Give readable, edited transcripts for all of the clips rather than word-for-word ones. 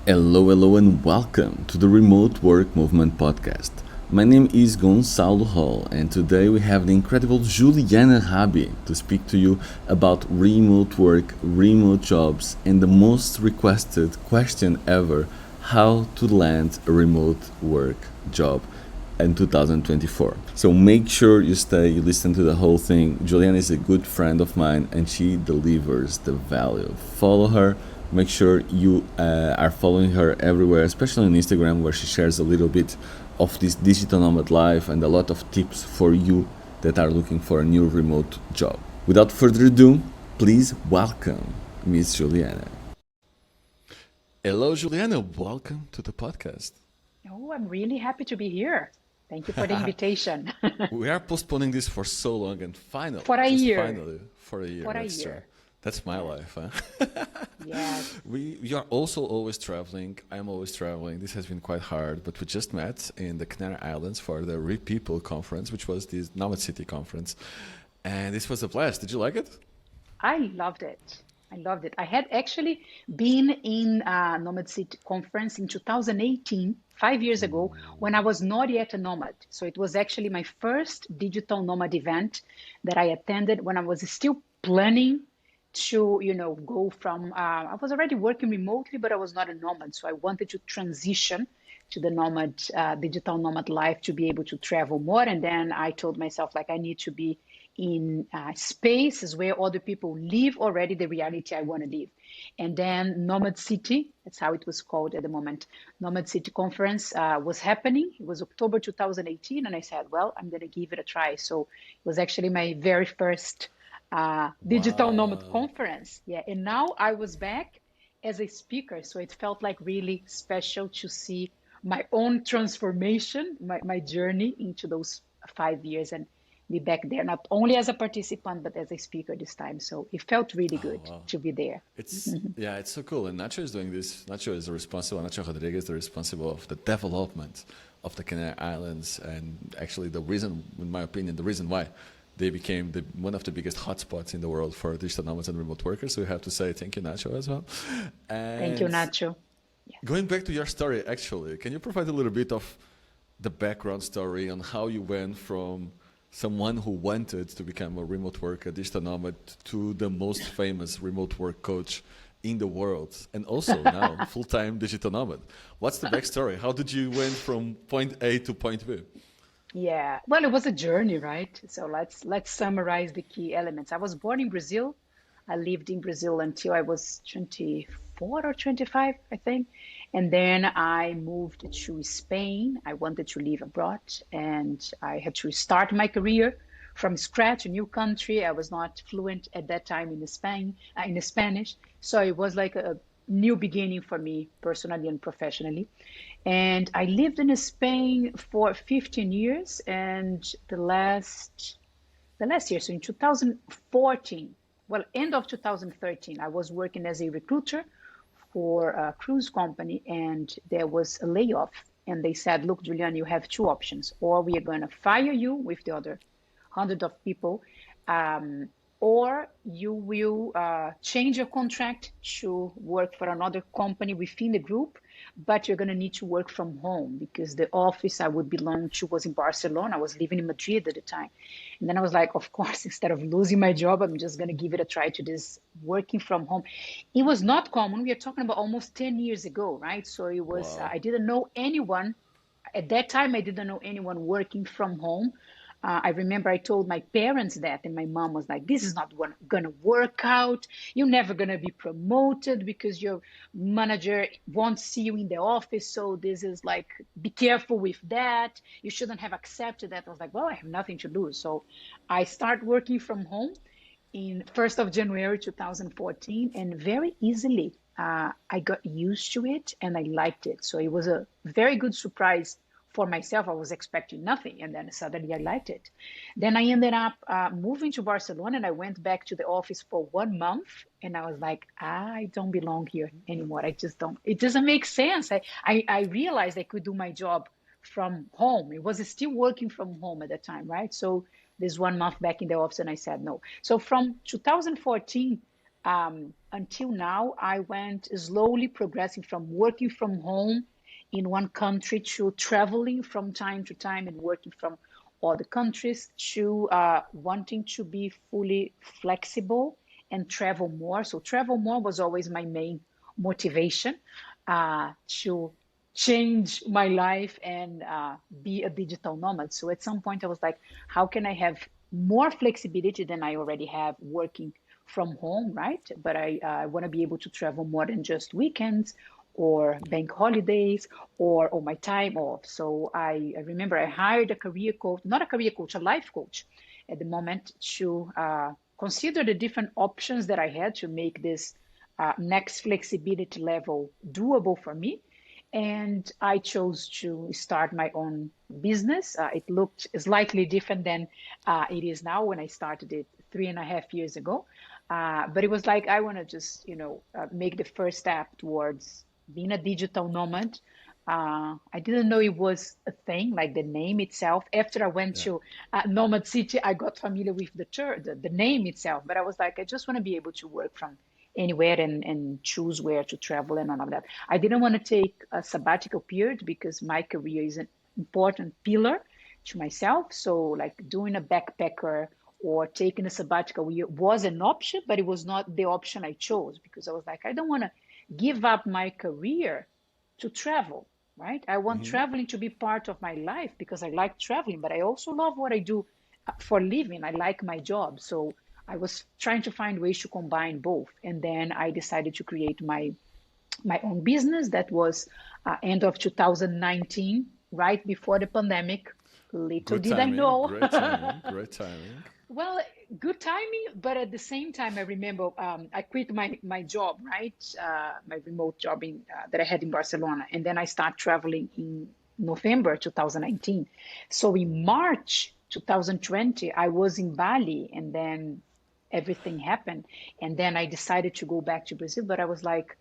Hello, and welcome to the Remote Work Movement podcast. My name is Gonçalo Hall, and today we have the incredible Juliana Rabbi to speak to you about remote work, remote jobs, and the most requested question ever: how to land a remote work job in 2024. So make sure you listen to the whole thing. Juliana is a good friend of mine and she delivers the value. Follow her. Make sure you are following her everywhere, especially on Instagram, where she shares a little bit of this digital nomad life and a lot of tips for you that are looking for a new remote job. Without further ado, please welcome Miss Juliana. Hello, Juliana. Welcome to the podcast. Oh, I'm really happy to be here. Thank you for the invitation. We are postponing this for so long, and finally, For a just year. finally, for a year. For a That's true. year. That's my Yes. life. Huh? Yes. We are also always traveling. I'm always traveling. This has been quite hard, but we just met in the Canary Islands for the People conference, which was the Nomad City conference, and this was a blast. Did you like it? I loved it. I loved it. I had actually been in Nomad City conference in 2018, 5 years ago, when I was not yet a nomad. So it was actually my first digital nomad event that I attended when I was still planning to, go from, I was already working remotely, but I was not a nomad. So I wanted to transition to the digital nomad life to be able to travel more. And then I told myself, like, I need to be in spaces where other people live already the reality I want to live. And then Nomad City, that's how it was called at the moment, Nomad City Conference was happening. It was October 2018. And I said, well, I'm going to give it a try. So it was actually my very first digital nomad Wow. conference. Yeah. And now I was back as a speaker. So it felt like really special to see my own transformation, my journey into those 5 years and be back there, not only as a participant, but as a speaker this time. So it felt really Oh, good wow. to be there. It's yeah, it's so cool. And Nacho is doing this. Nacho is the responsible. Nacho Rodriguez is the responsible of the development of the Canary Islands, and actually the reason, in my opinion, the reason why they became one of the biggest hotspots in the world for digital nomads and remote workers. So we have to say thank you, Nacho, as well. Thank you, And Nacho. Yes. going back to your story, actually, can you provide a little bit of the background story on how you went from someone who wanted to become a remote worker, digital nomad, to the most famous remote work coach in the world, and also now full-time digital nomad? What's the backstory? How did you went from point A to point B? Yeah. Well, it was a journey, right? So let's summarize the key elements. I was born in Brazil. I lived in Brazil until I was 24 or 25, I think. And then I moved to Spain. I wanted to live abroad and I had to start my career from scratch, a new country. I was not fluent at that time in Spanish. So it was like a new beginning for me personally and professionally. And I lived in Spain for 15 years and the last year, so in 2014, well, end of 2013, I was working as a recruiter for a cruise company and there was a layoff. And they said, look, Julian, you have two options, or we are going to fire you with the other hundred of people, um, or you will change your contract to work for another company within the group, but you're going to need to work from home because the office I would belong to was in Barcelona. I was living in Madrid at the time. And then I was like, of course, instead of losing my job, I'm just going to give it a try to this working from home. It was not common. We are talking about almost 10 years ago, right? So it was, Wow. I didn't know anyone at that time. I didn't know anyone working from home. I remember I told my parents that, and my mom was like, this is not going to work out. You're never going to be promoted because your manager won't see you in the office. So this is like, be careful with that. You shouldn't have accepted that. I was like, well, I have nothing to lose. So I start working from home in 1st of January 2014, and very easily I got used to it and I liked it. So it was a very good surprise for myself. I was expecting nothing, and then suddenly I liked it. Then I ended up moving to Barcelona, and I went back to the office for 1 month, and I was like, I don't belong here anymore. I just don't. It doesn't make sense. I realized I could do my job from home. It was still working from home at the time, right? So this 1 month back in the office, and I said no. So from 2014 Until now, I went slowly progressing from working from home in one country to traveling from time to time and working from other countries to wanting to be fully flexible and travel more. So, travel more was always my main motivation to change my life and be a digital nomad. So, at some point, I was like, how can I have more flexibility than I already have working from home, right? But I want to be able to travel more than just weekends or bank holidays or my time off. So I remember I hired a career coach, not a career coach, a life coach at the moment to consider the different options that I had to make this next flexibility level doable for me. And I chose to start my own business. It looked slightly different than it is now when I started it 3.5 years ago. But it was like, I want to just, make the first step towards being a digital nomad. I didn't know it was a thing, like the name itself. After I went Yeah. to Nomad City, I got familiar with the name itself. But I was like, I just want to be able to work from anywhere and choose where to travel and all of that. I didn't want to take a sabbatical period because my career is an important pillar to myself. So, like doing a backpacker or taking a sabbatical year was an option, but it was not the option I chose because I was like, I don't want to give up my career to travel, right? I want Hmm. traveling to be part of my life because I like traveling, but I also love what I do for a living. I like my job. So I was trying to find ways to combine both. And then I decided to create my own business. That was end of 2019, right before the pandemic. Little Good did I timing, know. great timing, great timing. Well, good timing, but at the same time, I remember I quit my job, right? My remote job that I had in Barcelona, and then I started traveling in November 2019. So in March 2020, I was in Bali, and then everything happened, and then I decided to go back to Brazil. But I was like,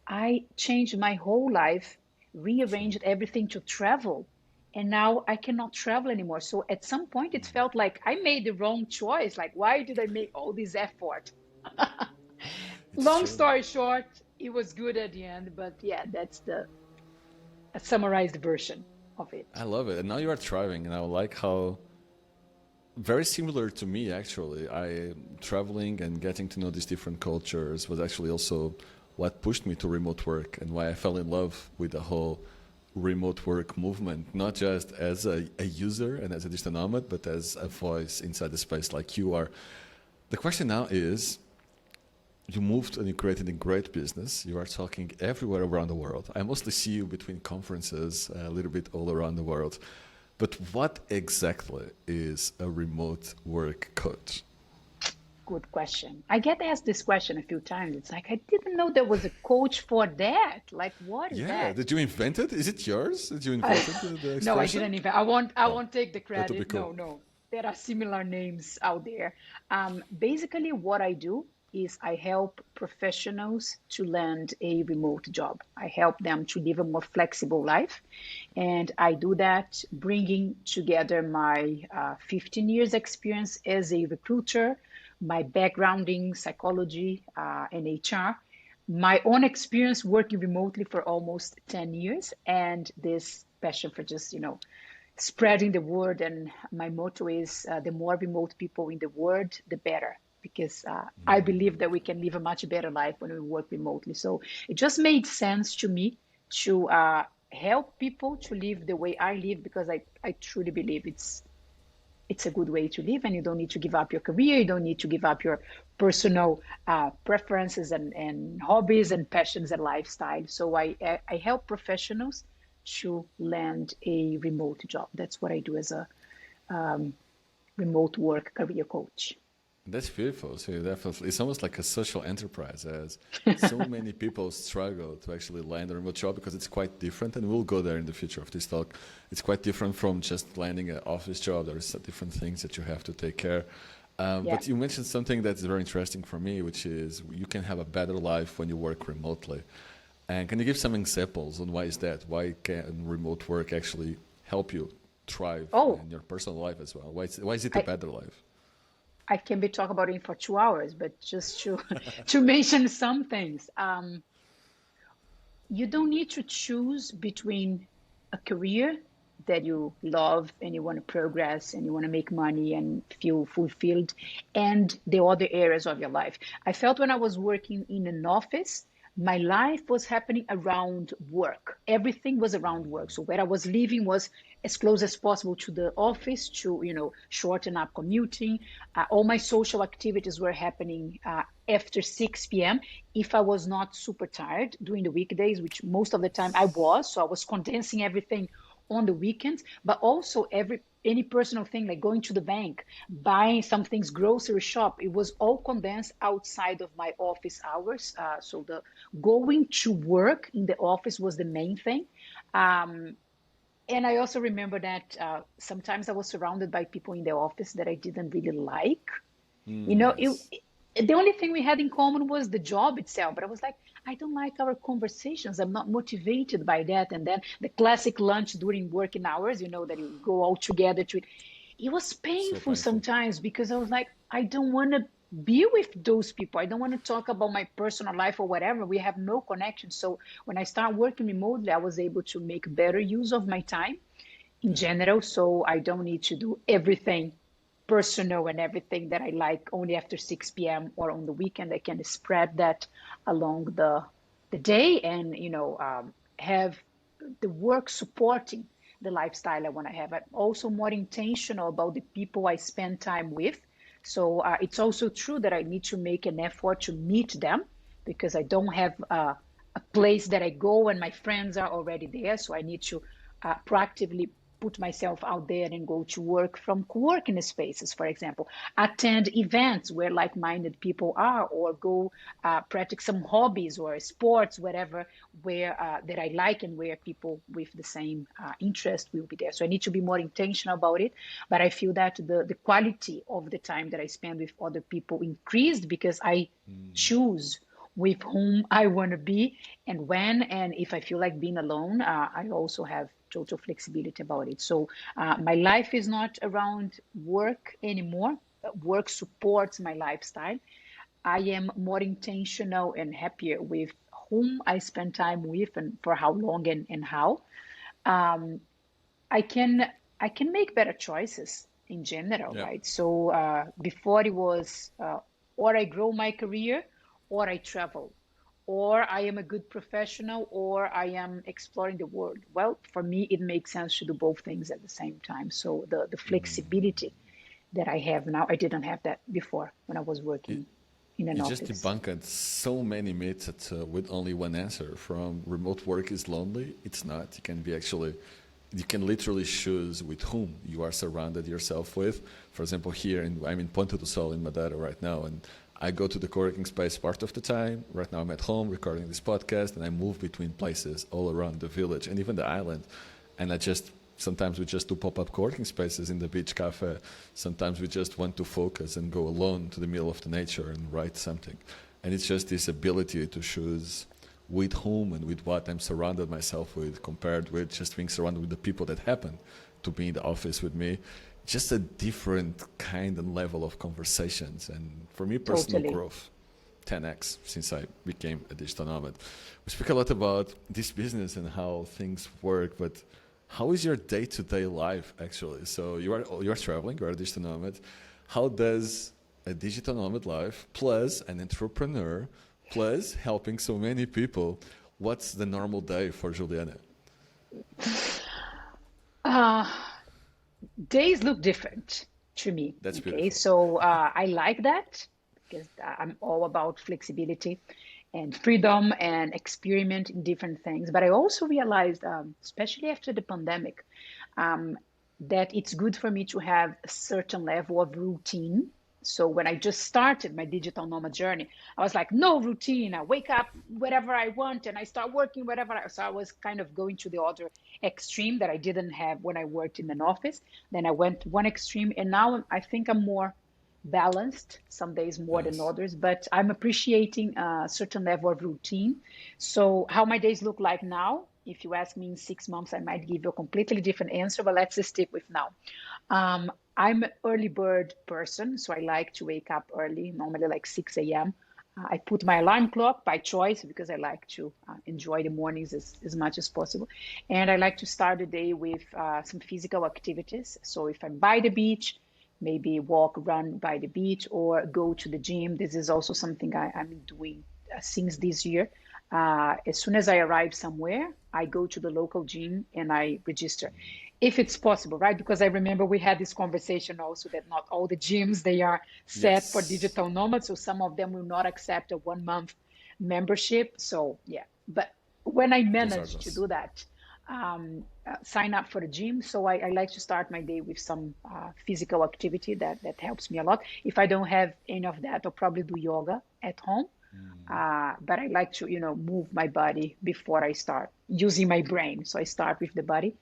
I changed my whole life, True. rearranged everything to travel, and now I cannot travel anymore. So at some point, it felt like I made the wrong choice. Like, why did I make all this effort? It's Long true. story short, it was good at the end, but yeah, that's the a summarized version of I it. love it. And now you are thriving, and I like how very similar to me actually. I traveling and getting to know these different cultures was actually also what pushed me to remote work and why I fell in love with the whole remote work movement, not just as a user and as a digital nomad, but as a voice inside the space like you are. The question now is, you moved and you created a great business. You are talking everywhere around the world. I mostly see you between conferences, a little bit all around the world. But what exactly is a remote work coach? Good question. I get asked this question a few times. It's like, I didn't know there was a coach for that. Like, what is Yeah, that? did you invent it? Is it yours? Did you invent the No, I expression? didn't even. I Oh, won't take the that would be credit. cool. No, no. There are similar names out there. Basically, what I do is I help professionals to land a remote job. I help them to live a more flexible life, and I do that bringing together my 15 years experience as a recruiter, my background in psychology and HR, my own experience working remotely for almost 10 years, and this passion for just, spreading the word. And my motto is the more remote people in the world, the better. Because I believe that we can live a much better life when we work remotely. So it just made sense to me to help people to live the way I live because I truly believe it's a good way to live, and you don't need to give up your career. You don't need to give up your personal preferences and hobbies and passions and lifestyle. So I help professionals to land a remote job. That's what I do as a remote work career coach. That's beautiful. So definitely, it's almost like a social enterprise, as so many people struggle to actually land a remote job because it's quite different. And we'll go there in the future of this talk. It's quite different from just landing an office job. There's different things that you have to take care. Yeah. But you mentioned something that's very interesting for me, which is you can have a better life when you work remotely. And can you give some examples on why is that? Why can remote work actually help you thrive Oh, in your personal life as well? Why is it a I, better life? I can be talking about it for 2 hours, but just to to mention some things. You don't need to choose between a career that you love and you want to progress and you want to make money and feel fulfilled and the other areas of your life. I felt when I was working in an office, my life was happening around work. Everything was around work. So where I was living was as close as possible to the office to, shorten up commuting. All my social activities were happening after 6 p.m. if I was not super tired during the weekdays, which most of the time I was. So I was condensing everything on the weekends, but also any personal thing like going to the bank, buying some things, grocery shop, it was all condensed outside of my office hours. So the going to work in the office was the main thing. Um, and I also remember that sometimes I was surrounded by people in the office that I didn't really like. You know, Yes. the only thing we had in common was the job itself. But I was like, I don't like our conversations. I'm not motivated by that. And then the classic lunch during working hours, that you go all together to it. It was So painful painful. sometimes because I was like, I don't want to be with those people. I don't want to talk about my personal life or whatever. We have no connection. So when I started working remotely, I was able to make better use of my time in Yeah. general. So I don't need to do everything personal and everything that I like only after 6 p.m. or on the weekend. I can spread that along the day and have the work supporting the lifestyle I want to have. I'm also more intentional about the people I spend time with. So it's also true that I need to make an effort to meet them because I don't have a place that I go and my friends are already there. So I need to proactively put myself out there and go to work from co-working spaces, for example, attend events where like-minded people are, or go practice some hobbies or sports, whatever, where that I like and where people with the same interest will be there. So I need to be more intentional about it. But I feel that the quality of the time that I spend with other people increased because I choose with whom I want to be and when. And if I feel like being alone, I also have total flexibility about it. So my life is not around work anymore. Work supports my lifestyle. I am more intentional and happier with whom I spend time with and for how long and how. Um, I can I can make better choices in general, Yeah. right? So before it was or I grow my career or I travel or I am a good professional or I am exploring the world. Well, for me, it makes sense to do both things at the same time. So the flexibility that I have now, I didn't have that before when I was You, working in an you just office. debunked so many myths that, with only one answer. From remote work is lonely. It's not. You can be actually, you can literally choose with whom you are surrounded yourself with. For example, here I'm in Ponta do Sol in Madeira right now, and I go to the co-working space part of the time. Right now I'm at home recording this podcast, and I move between places all around the village and even the island. And I just sometimes we just do pop-up co-working spaces in the beach cafe. Sometimes we just want to focus and go alone to the middle of the nature and write something. And it's just this ability to choose with whom and with what I'm surrounded myself with, compared with just being surrounded with the people that happen to be in the office with me. Just a different kind and level of conversations. And for me, personal Totally. growth, 10x since I became a digital nomad. We speak a lot about this business and how things work, but how is your day-to-day life actually? So you are traveling, you are a digital nomad. How does a digital nomad life plus an entrepreneur plus helping so many people? What's the normal day for Juliana? Uh, Days look different to me. That's Okay, beautiful. so I like that because I'm all about flexibility and freedom and experiment in different things. But I also realized, especially after the pandemic, um, that it's good for me to have a certain level of routine. So when I just started my digital nomad journey, I was like, no routine. I wake up wherever I want and I start working wherever so I was kind of going to the other extreme that I didn't have when I worked in an office. Then I went one extreme, and now I think I'm more balanced, some days more than Yes. others, but I'm appreciating a certain level of routine. So, how my days look like now, if you ask me in 6 months, I might give you a completely different answer, but let's just stick with now. I'm an early bird person, so I like to wake up early, normally like 6 a.m. I put my alarm clock by choice because I like to enjoy the mornings as much as possible. And I like to start the day with some physical activities. So if I'm by the beach, maybe walk, run by the beach, or go to the gym. This is also something I'm doing since this year. As soon as I arrive somewhere, I go to the local gym and I register, if it's possible, right? Because I remember we had this conversation also that not all the gyms they are set for Yes. digital nomads, so some of them will not accept a 1 month membership. So yeah, but when I Those are managed to those. do that, sign up for the gym. So I like to start my day with some physical activity that helps me a lot. If I don't have any of that, I'll probably do yoga at home. But I like to, move my body before I start using my brain. So I start with the body.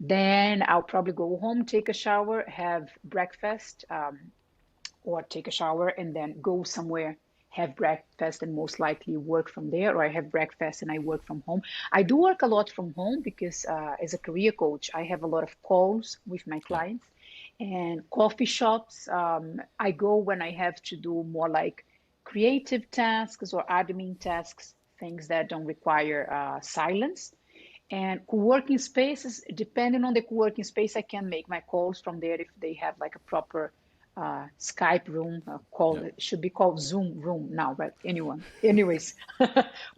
Then I'll probably go home, take a shower, have breakfast, or take a shower and then go somewhere, have breakfast, and most likely work from there. Or I have breakfast and I work from home. I do work a lot from home because as a career coach, I have a lot of calls with my Yeah. clients and coffee shops. I go when I have to do more like creative tasks or admin tasks, things that don't require silence. And co-working spaces, depending on the co-working space, I can make my calls from there if they have like a proper Skype room. Call Yeah. it should be called Zoom room now, but anyways,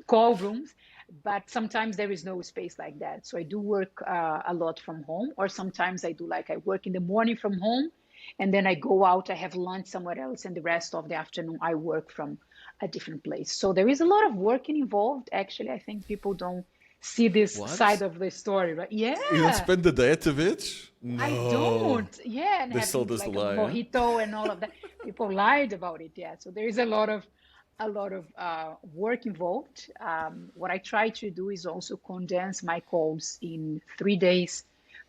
call rooms. But sometimes there is no space like that, so I do work a lot from home. Or sometimes I do like I work in the morning from home, and then I go out. I have lunch somewhere else, and the rest of the afternoon I work from a different place. So there is a lot of working involved. Actually, I think people don't see this side What? of the story, right? You don't Yeah, spend the day at the beach? I No. don't. Yeah, and They sold having this like a lie, huh? mojito and all of that. People lied about it. Yeah, so there is a lot of work involved. What I try to do is also condense my calls in 3 days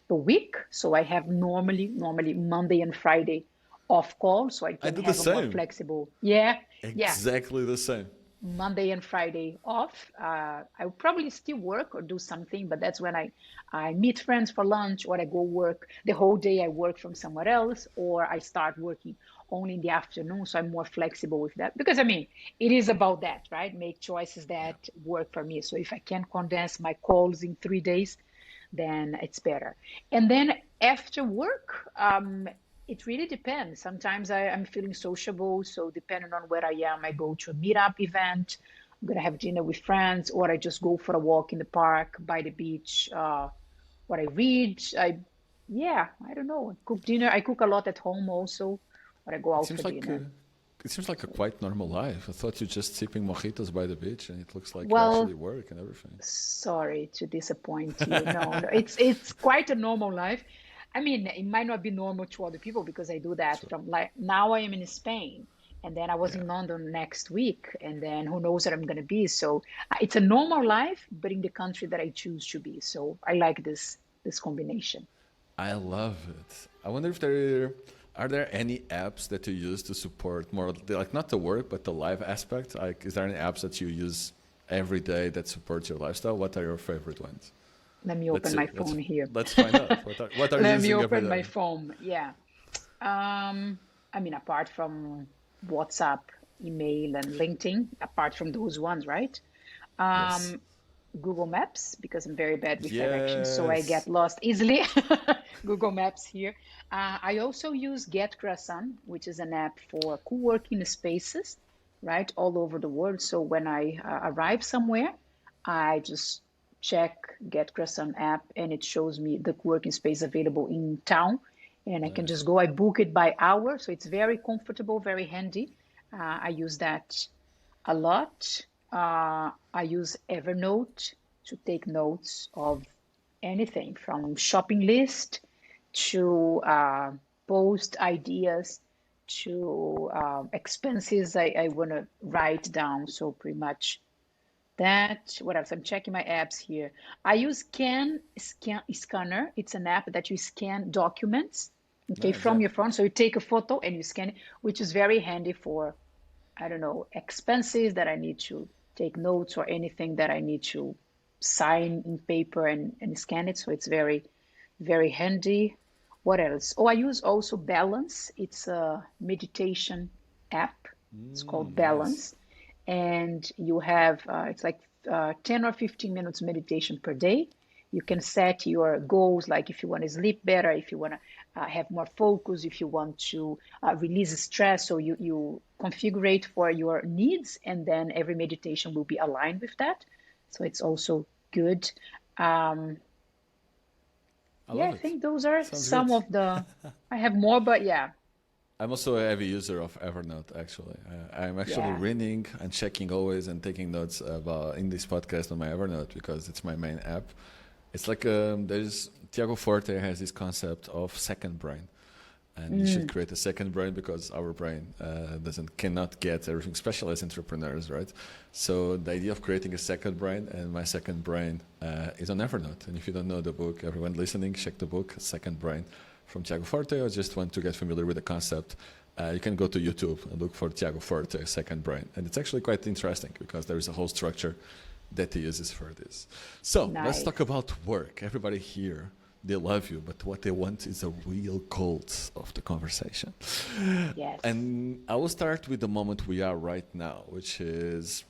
per week. So I have normally Monday and Friday off call, so I I can do the have a more same. flexible. Yeah, yeah. Exactly the same. Monday and Friday off. I will probably still work or do something, but that's when I meet friends for lunch, or I go work the whole day. I work from somewhere else, or I start working only in the afternoon. So I'm more flexible with that because I mean, it is about that, right? Make choices Yeah. that work for me. So if I can condense my calls in 3 days, then it's better. And then after work, it really depends. Sometimes I'm feeling sociable, so depending on where I am, I go to a meetup event. I'm gonna have dinner with friends, or I just go for a walk in the park by the beach. What I read, yeah, I don't know. I cook dinner. I cook a lot at home also, or I go It out for seems like dinner. it seems like a quite normal life. I thought you're just sipping mojitos by the beach, and it looks like you actually Well, work and everything. sorry to disappoint you. No, no, it's quite a normal life. I mean, it might not be normal to other people because I do that Sure. from like now I am in Spain, and then I was Yeah. in London next week, and then who knows where I'm going to be. So it's a normal life, but in the country that I choose to be. So I like this combination. I love it. I wonder if are there any apps that you use to support more like not the work but the life aspect? Like, is there any apps that you use every day that support your lifestyle? What are your favorite ones? Let me Let's open see. my phone here. Let's find out. What are you Let me using every open my day? phone. Yeah. I mean, apart from WhatsApp, email, and LinkedIn, apart from those ones, right? Yes. Um, Google Maps, because I'm very bad with directions, so I get Yes. lost easily. Google Maps here. I also use Get Croissant, which is an app for co-working spaces, right, all over the world. So when I arrive somewhere, I just check Get Croissant app, and it shows me the co-working space available in town, and I can Nice. just go. I book it by hour, so it's very comfortable, very handy. I use that a lot. I use Evernote to take notes of anything from shopping list to post ideas to expenses I want to write down. So pretty much that. What else? I'm checking my apps here. I use Scanner. It's an app that you scan documents, okay, Nice. from Yeah. your phone. So you take a photo and you scan it, which is very handy for I don't know, expenses that I need to take notes or anything that I need to sign in paper and scan it. So it's very, very handy. What else? Oh, I use also Balance. It's a meditation app. It's called Nice. Balance. And you have, it's like 10 or 15 minutes meditation per day. You can set your goals, like if you want to sleep better, if you want to have more focus, if you want to release stress. So you configure it for your needs, and then every meditation will be aligned with that. So it's also good. Um, I yeah, love I it. think those are Sounds good. some of the. I have more, but yeah, I'm also a heavy user of Evernote, actually. I'm actually yeah. reading and checking always and taking notes about in this podcast on my Evernote because it's my main app. It's like there's Tiago Forte has this concept of second brain, and you should Mm, create a second brain because our brain doesn't cannot get everything, especially as entrepreneurs, right? So the idea of creating a second brain, and my second brain is on Evernote. And if you don't know the book, everyone listening, check the book Second Brain from Tiago Forte, or just want to get familiar with the concept. You can go to YouTube and look for Tiago Forte Second Brain, and it's actually quite interesting because there is a whole structure that he uses for this. So let's talk nice. about work. Everybody here, they love you, but what they want is a real cult of the conversation. Yes. And I will start with the moment we are right now, which is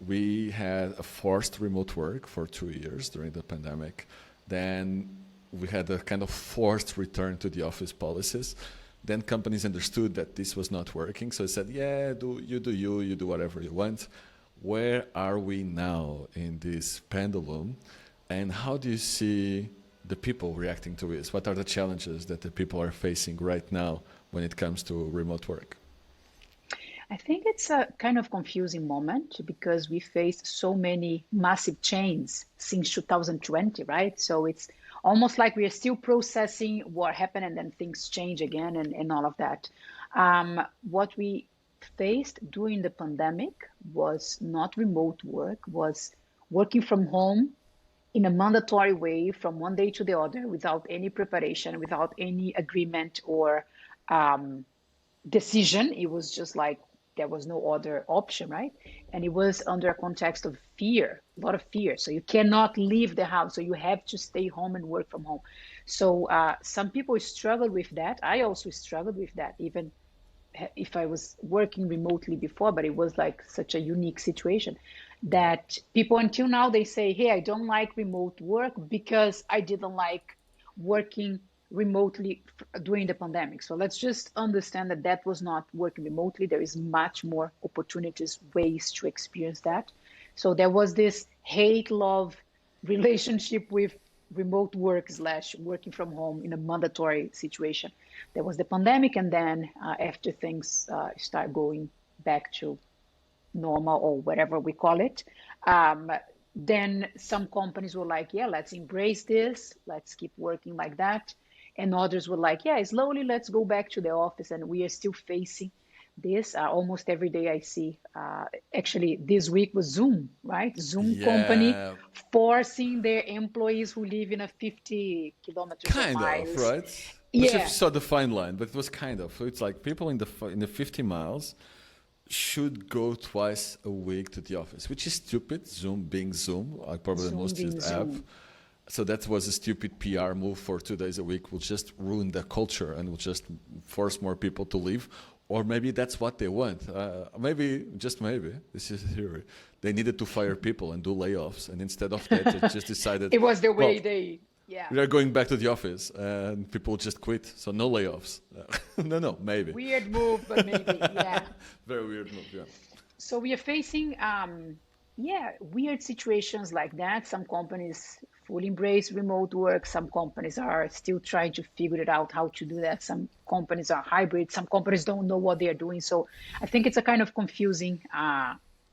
we had a forced remote work for 2 years during the pandemic. Then we had a kind of forced return to the office policies. Then companies understood that this was not working, so they said, "Yeah, you do whatever you want." Where are we now in this pendulum, and how do you see the people reacting to this? What are the challenges that the people are facing right now when it comes to remote work? I think it's a kind of confusing moment because we faced so many massive changes since 2020, right? So it's almost like we are still processing what happened and then things change again and all of that. What we faced during the pandemic was not remote work, was working from home in a mandatory way from one day to the other without any preparation, without any agreement or um, decision. It was just like there was no other option, right? And it was under a context of fear, a lot of fear. So you cannot leave the house. So you have to stay home and work from home. So some people struggled with that. I also struggled with that, even if I was working remotely before, but it was like such a unique situation Yeah. that people until now they say, hey, I don't like remote work because I didn't like working remotely during the pandemic. So let's just understand that that was not working remotely. There is much more opportunities, ways to experience that. So there was this hate love relationship with remote work slash working from home in a mandatory situation. There was the pandemic, and then after things start going back to normal or whatever we call it, um, then some companies were like, yeah, let's embrace this, let's keep working like that. And others were like, yeah, slowly let's go back to the office. And we are still facing this. Almost every day I see, actually, this week was Zoom, right? Zoom company Yeah, forcing their employees who live in a 50 kilometers or kind of, miles. right? Not sure if you Yeah, saw the fine line, but it was kind of. So it's like people in the 50 miles should go twice a week to the office, which is stupid. Zoom being Zoom, like probably the Zoom most being used app. Zoom. So that was a stupid PR move for 2 days a week. Will just ruin the culture and will just force more people to leave. Or maybe that's what they want. Maybe, just maybe, this is a theory. They needed to fire people and do layoffs. And instead of that, they just decided, It was the well, way they, yeah. we are going back to the office and people just quit. So no layoffs. No, maybe. Weird move, but maybe, yeah. Very weird move, yeah. So we are facing, yeah, weird situations like that. Some companies fully embrace remote work. Some companies are still trying to figure it out how to do that. Some companies are hybrid. Some companies don't know what they are doing. So I think it's a kind of confusing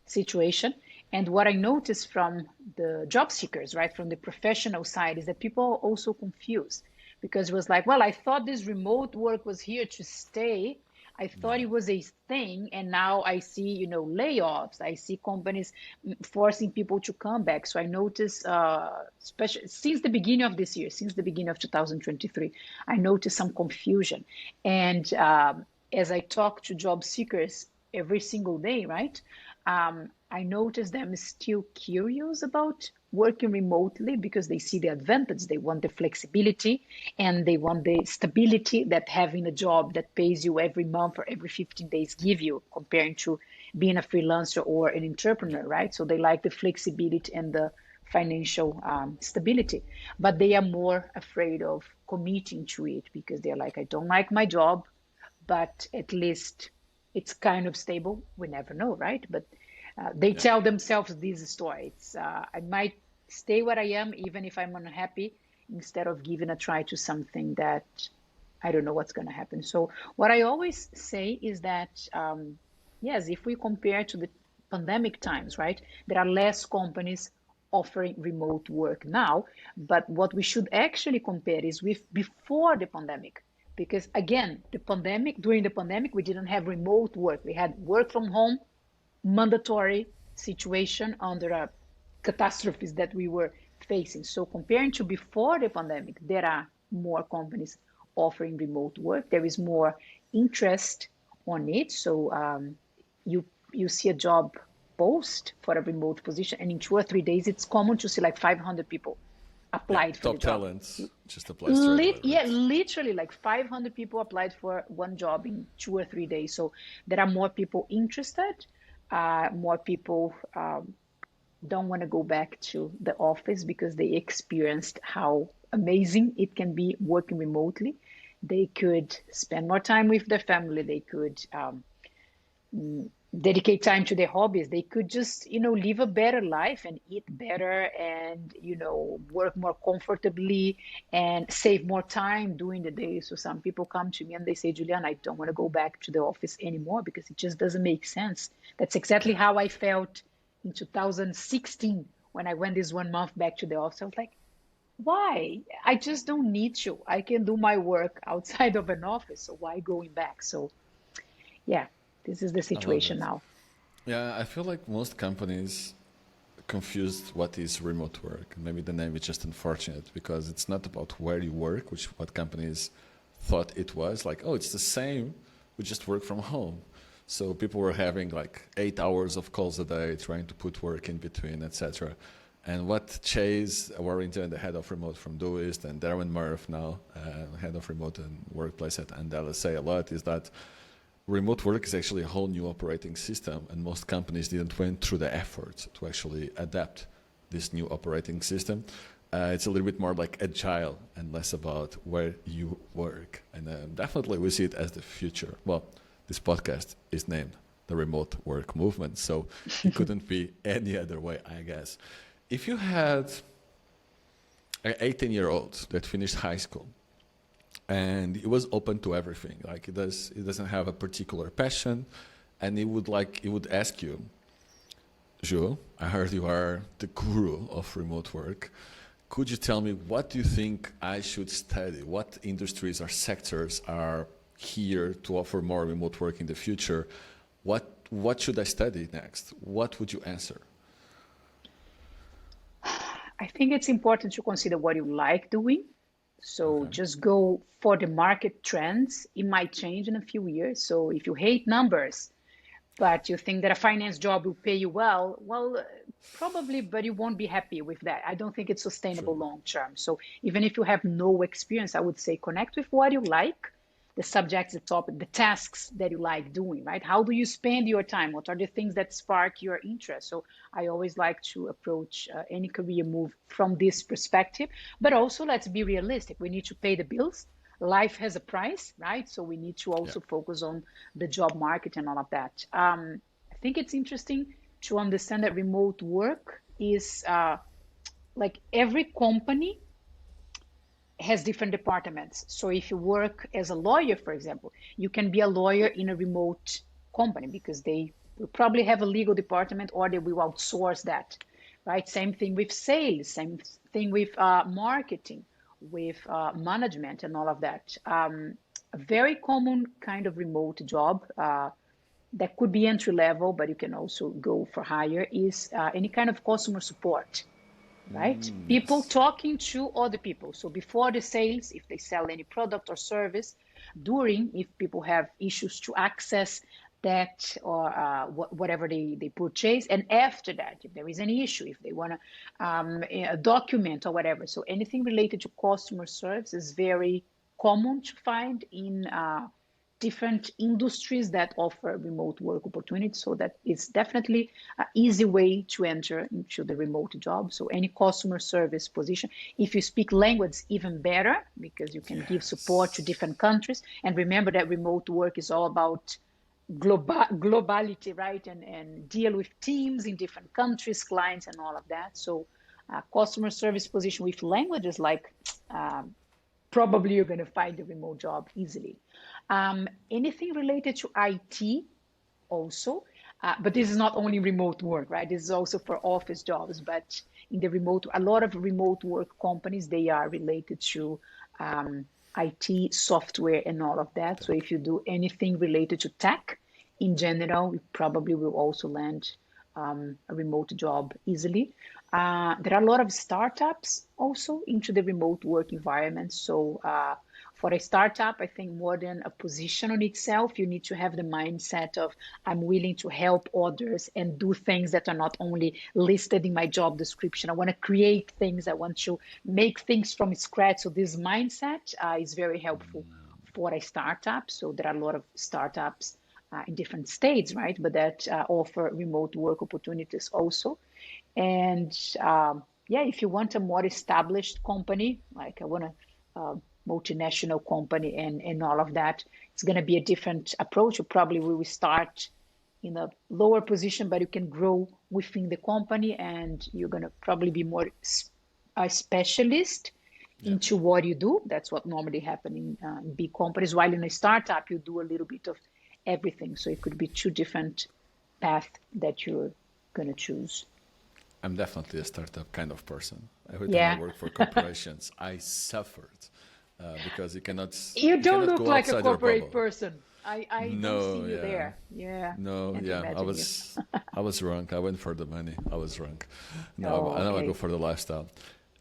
situation. And what I noticed from the job seekers, right, from the professional side, is that people are also confused because it was like, well, I thought this remote work was here to stay. I thought Yeah. it was a thing, and now I see, layoffs. I see companies forcing people to come back. So I noticed, especially since the beginning of this year, since the beginning of 2023, I noticed some confusion. And as I talk to job seekers every single day, right, I notice them still curious about working remotely because they see the advantage. They want the flexibility and they want the stability that having a job that pays you every month or every 15 days give you, comparing to being a freelancer or an entrepreneur, right? So they like the flexibility and the financial stability, but they are more afraid of committing to it because they're like, I don't like my job, but at least it's kind of stable. We never know, right? But they Yeah. tell themselves this story. I might stay where I am even if I'm unhappy, instead of giving a try to something that I don't know what's going to happen. So what I always say is that yes, if we compare to the pandemic times, right, there are less companies offering remote work now. But what we should actually compare is with before the pandemic. Because again, during the pandemic, we didn't have remote work. We had work from home, mandatory situation under a catastrophes that we were facing. So comparing to before the pandemic, there are more companies offering remote work. There is more interest on it. So you you see a job post for a remote position, and in 2 or 3 days, it's common to see like 500 people Yeah. applied for the Top job. talents just apply straight away, Yeah, right? literally like 500 people applied for one job in 2 or 3 days. So there are more people interested. More people don't want to go back to the office because they experienced how amazing it can be working remotely. They could spend more time with their family. They could dedicate time to their hobbies. They could just, live a better life and eat better and, work more comfortably and save more time during the day. So some people come to me and they say, Juliana, I don't want to go back to the office anymore because it just doesn't make sense. That's exactly Yeah. how I felt in 2016 when I went this 1 month back to the office. I was like, why? I just don't need to. I can do my work outside of an office. So why going back? So yeah, this is the I love situation it. now. Yeah, I feel like most companies confused what is remote work. Maybe the name is just unfortunate because it's not about where you work, which what companies thought it was. Like, oh, it's the same, we just work from home. So people were having like 8 hours of calls a day, trying to put work in between, etc. And what Chase Warrington, the head of remote from Doist, and Darren Murph now, head of remote and workplace at Andela, say a lot is that remote work is actually a whole new operating system, and most companies didn't went through the effort to actually adapt this new operating system. It's a little bit more like agile and less about where you work. And definitely we see it as the future. Well, this podcast is named the Remote Work Movement, so it couldn't be any other way, I guess. If you had an 18-year-old that finished high school and it was open to everything. Like it doesn't have a particular passion, and it would ask you, Ju, I heard you are the guru of remote work. Could you tell me what do you think I should study? What industries or sectors are here to offer more remote work in the future? What should I study next? What would you answer? I think it's important to consider what you like doing. So Okay. just go for the market trends. It might change in a few years. So if you hate numbers, but you think that a finance job will pay you well, probably, but you won't be happy with that. I don't think it's True. sustainable long term. So even if you have no experience, I would say connect with what you like, the subjects, the topic, the tasks that you like doing, right? How do you spend your time? What are the things that spark your interest? So I always like to approach any career move from this perspective, but also let's be realistic. We need to pay the bills. Life has a price, right? So we need to Yeah. also focus on the job market and all of that. I think it's interesting to understand that remote work is like every company has different departments. So if you work as a lawyer, for example, you can be a lawyer in a remote company because they will probably have a legal department or they will outsource that, right? Same thing with sales, same thing with marketing, with management and all of that. A very common kind of remote job that could be entry level, but you can also go for higher is any kind of customer support, right? People Yes. talking to other people. So before the sales, if they sell any product or service, during, if people have issues to access debt or whatever they purchase. And after that, if there is any issue, if they want to a document or whatever. So anything related to customer service is very common to find in different industries that offer remote work opportunities. So that it's definitely an easy way to enter into the remote job. So any customer service position, if you speak language, even better, because you can give support to Yes. different countries. And remember that remote work is all about globality, right? And deal with teams in different countries, clients, and all of that. So customer service position with languages like probably you're going to find a remote job easily. Anything related to IT also, but this is not only remote work, right? This is also for office jobs. But in the remote, a lot of remote work companies, they are related to IT, software, and all of that. So if you do anything related to tech in general, you probably will also land a remote job easily. There are a lot of startups also into the remote work environment. So for a startup, I think more than a position on itself, you need to have the mindset of I'm willing to help others and do things that are not only listed in my job description. I want to create things. I want to make things from scratch. So this mindset is very helpful for a startup. So there are a lot of startups in different states, right? But that offer remote work opportunities also. And yeah, if you want a more established company, like I want a multinational company and all of that, it's going to be a different approach. You probably will start in a lower position, but you can grow within the company and you're going to probably be more a specialist Yeah. into what you do. That's what normally happens in big companies. While in a startup, you do a little bit of everything. So it could be two different paths that you're going to choose. I'm definitely a startup kind of person. Every time I Yeah. work for corporations, I suffered because You you don't cannot look go like a outside your corporate bubble. person. I don't see No, you yeah, there. Yeah. no, Can't yeah. imagine you. I was wrong. I went for the money. I was wrong. Oh, Now I go okay. for the lifestyle.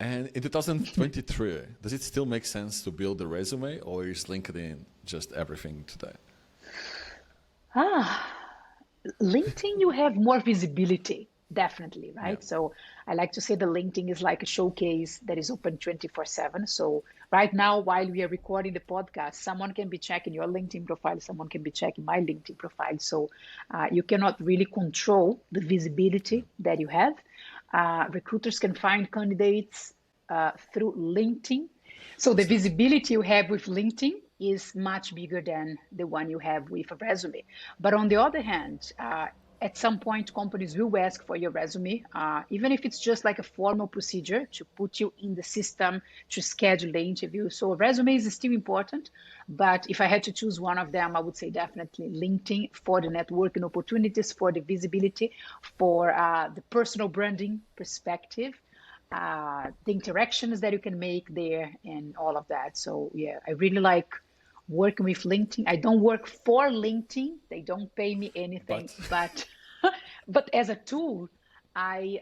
And in 2023, does it still make sense to build a resume, or is LinkedIn just everything today? Ah, LinkedIn, you have more visibility, definitely, Yeah. right? So I like to say the LinkedIn is like a showcase that is open 24/7. So right now, while we are recording the podcast, someone can be checking your LinkedIn profile, someone can be checking my LinkedIn profile. So you cannot really control the visibility that you have. Recruiters can find candidates through LinkedIn. So the That's it. visibility you have with LinkedIn is much bigger than the one you have with a resume. But on the other hand, at some point, companies will ask for your resume, even if it's just like a formal procedure to put you in the system to schedule the interview. So a resume is still important. But if I had to choose one of them, I would say definitely LinkedIn for the networking opportunities, for the visibility, for the personal branding perspective, the interactions that you can make there and all of that. So yeah, I really like working with LinkedIn. I don't work for LinkedIn. They don't pay me anything, But but but as a tool, I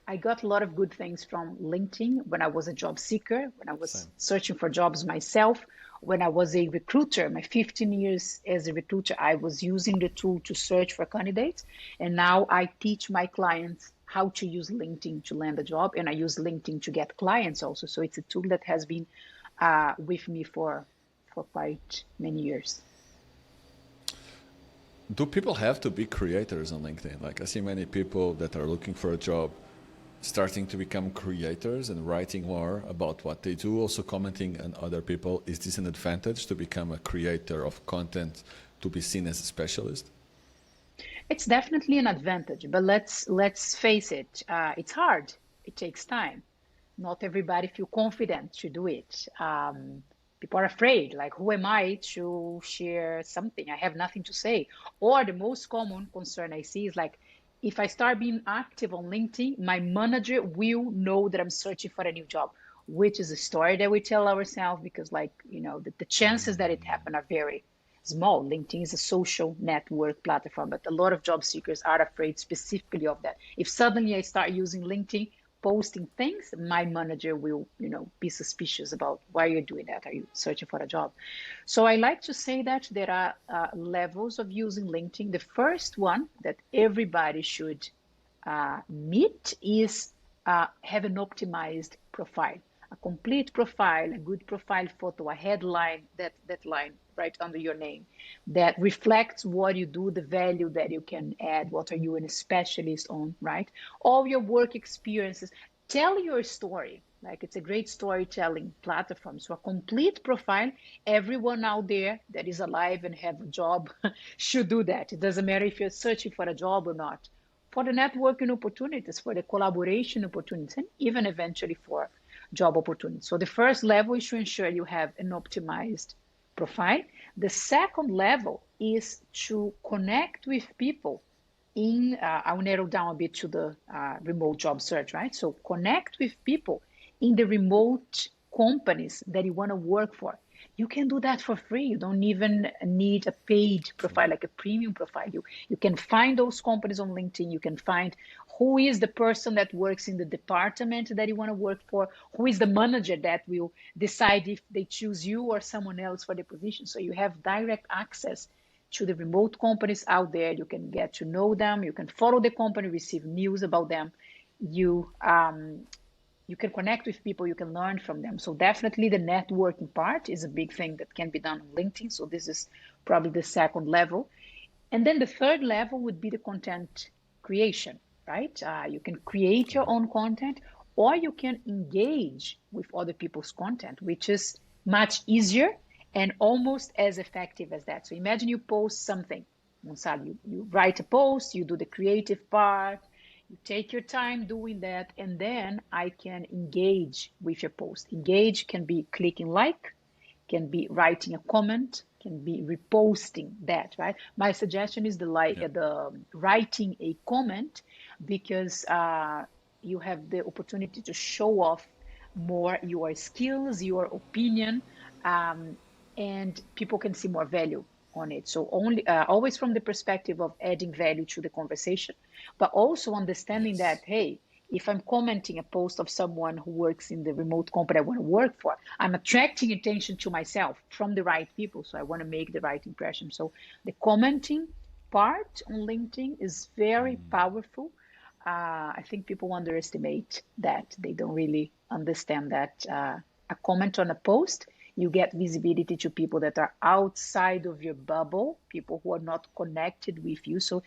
I got a lot of good things from LinkedIn when I was a job seeker, when I was same. searching for jobs myself, when I was a recruiter, my 15 years as a recruiter, I was using the tool to search for candidates. And now I teach my clients how to use LinkedIn to land a job. And I use LinkedIn to get clients also. So it's a tool that has been with me for quite many years. Do people have to be creators on LinkedIn? Like I see many people that are looking for a job starting to become creators and writing more about what they do, also commenting on other people. Is this an advantage to become a creator of content, to be seen as a specialist? It's definitely an advantage, but let's face it, it's hard. It takes time. Not everybody feel confident to do it. People are afraid, like, who am I to share something? I have nothing to say. Or the most common concern I see is like, if I start being active on LinkedIn, my manager will know that I'm searching for a new job, which is a story that we tell ourselves because, like, the chances that it happen are very small. LinkedIn is a social network platform, but a lot of job seekers are afraid specifically of that. If suddenly I start using LinkedIn, posting things, my manager will, be suspicious about why you're doing that. Are you searching for a job? So I like to say that there are levels of using LinkedIn. The first one that everybody should meet is have an optimized profile, a complete profile, a good profile photo, a headline, that line right under your name that reflects what you do, the value that you can add, what are you a specialist on, right? All your work experiences. Tell your story. Like it's a great storytelling platform. So a complete profile, everyone out there that is alive and have a job should do that. It doesn't matter if you're searching for a job or not, for the networking opportunities, for the collaboration opportunities, and even eventually for job opportunities. So the first level is to ensure you have an optimized profile. The second level is to connect with people in, I'll narrow down a bit to the remote job search, right? So connect with people in the remote companies that you want to work for. You can do that for free. You don't even need a paid profile, like a premium profile. You can find those companies on LinkedIn. You can find who is the person that works in the department that you want to work for, who is the manager that will decide if they choose you or someone else for the position. So you have direct access to the remote companies out there. You can get to know them. You can follow the company, receive news about them. You can connect with people, you can learn from them. So definitely the networking part is a big thing that can be done on LinkedIn. So this is probably the second level. And then the third level would be the content creation, right? You can create your own content, or you can engage with other people's content, which is much easier and almost as effective as that. So imagine you post something, Gonzalo, you write a post, you do the creative part, you take your time doing that, and then I can engage with your post. Engage can be clicking like, can be writing a comment, can be reposting that, right? My suggestion is the writing a comment, because you have the opportunity to show off more your skills, your opinion, um, and people can see more value on it. So only always from the perspective of adding value to the conversation, but also understanding that, Yes. hey, if I'm commenting a post of someone who works in the remote company I want to work for, I'm attracting attention to myself from the right people. So I want to make the right impression. So the commenting part on LinkedIn is very powerful. I think people underestimate that. They don't really understand that a comment on a post, you get visibility to people that are outside of your bubble, people who are not connected with you. So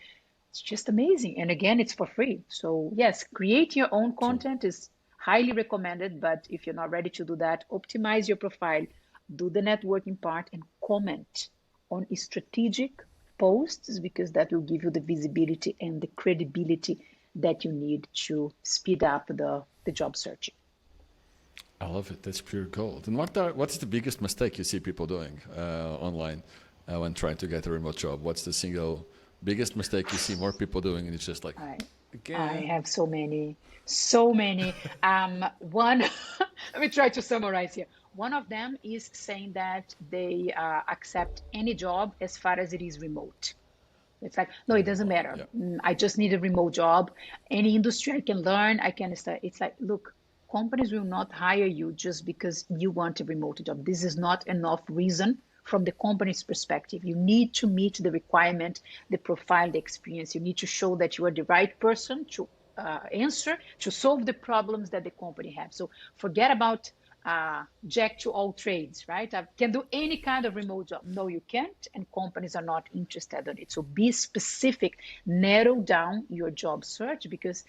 it's just amazing. And again, it's for free. So yes, create your own True. content is highly recommended. But if you're not ready to do that, optimize your profile, do the networking part, and comment on strategic posts, because that will give you the visibility and the credibility that you need to speed up the job searching. I love it. That's pure gold. And what's the biggest mistake you see people doing online when trying to get a remote job? What's the single biggest mistake you see more people doing? And it's just like, I I again. have so many, so many. One, let me try to summarize here. One of them is saying that they accept any job as far as it is remote. It's like, no, it doesn't matter. Yeah. I just need a remote job. Any industry I can learn, I can start. It's like, look, companies will not hire you just because you want a remote job. This is not enough reason from the company's perspective. You need to meet the requirement, the profile, the experience. You need to show that you are the right person to answer, to solve the problems that the company has. So forget about jack to all trades, right? I can do any kind of remote job. No, you can't, and companies are not interested in it. So be specific, narrow down your job search, because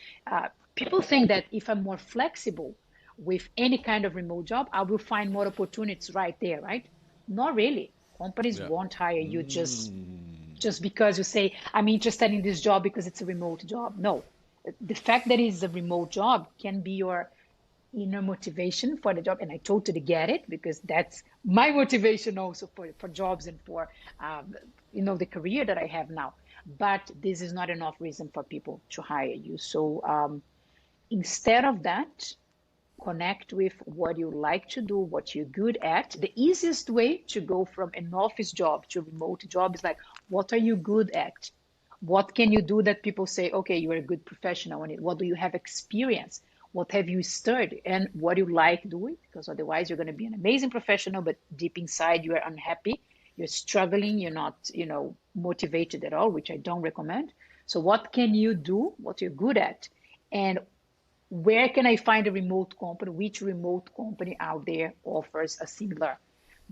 people think that if I'm more flexible with any kind of remote job, I will find more opportunities right there, right? Not really. Companies Yeah. won't hire you just because you say, I'm interested in this job because it's a remote job. No, the fact that it's a remote job can be your inner motivation for the job. And I totally get it, because that's my motivation also for jobs and for, the career that I have now. But this is not enough reason for people to hire you. So instead of that, connect with what you like to do, what you're good at. The easiest way to go from an office job to a remote job is like, what are you good at? What can you do that people say, okay, you're a good professional in it? What do you have experience? What have you studied and what you like doing? Because otherwise you're going to be an amazing professional, but deep inside you are unhappy. You're struggling. You're not, motivated at all, which I don't recommend. So what can you do? What you're good at? And where can I find a remote company? Which remote company out there offers a similar